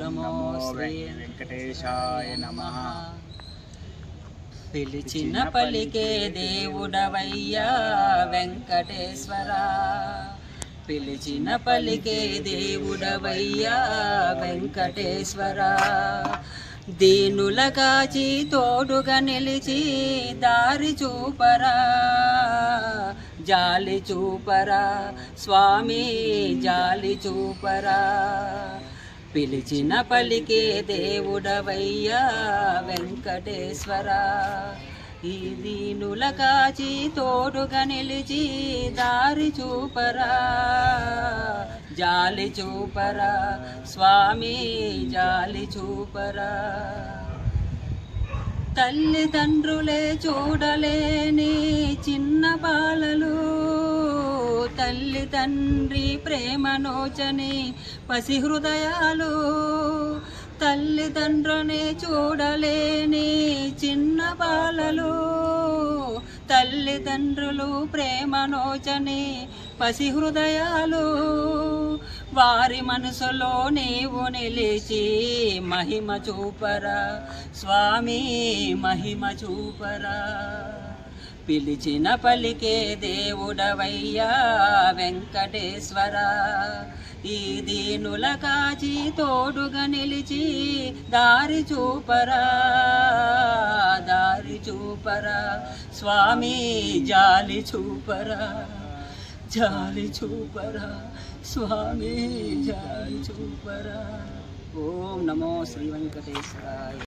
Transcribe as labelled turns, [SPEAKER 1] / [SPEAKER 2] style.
[SPEAKER 1] నమో శ్రీ వెంకటేశాయ నమః. పిలిచిన పలికే దేవుడవయ్యా వెంకటేశ్వరా, పిలిచిన పలికే దేవుడవయ్యా వెంకటేశ్వరా. దీనుల కాచి తోడుగా నిలిచి దారి చూపరా, జాలి చూపరా స్వామి జాలి చూపరా. పిలిచిన పలికే దేవుడవయ్యా వెంకటేశ్వరా. ఈ దీనుల కాచి తోడుగా నిలిచి దారి చూపరా, జాలి చూపరా స్వామి జాలి చూపరా. తల్లిదండ్రులే చూడలేని చిన్న బాలలు, తల్లి తండ్రి ప్రేమ నోచని పసి హృదయాలు, తల్లిదండ్రులనే చూడలేని చిన్న బాలలు, తల్లిదండ్రులు ప్రేమ నోచని పసి హృదయాలు. వారి మనసులో నీవు నిలిచి మహిమ చూపరా స్వామి మహిమ చూపరా. పిలిచిన పలికే దేవుడవయ్యా వెంకటేశ్వరా. ఈ దీనుల కాచి తోడుగా నిలిచి దారి చూపరా, దారి చూపరా స్వామి జాలి చూపరా, జాలి చూపరా స్వామి జాలి చూపరా. ఓం నమో శ్రీ వెంకటేశ్వరాయ.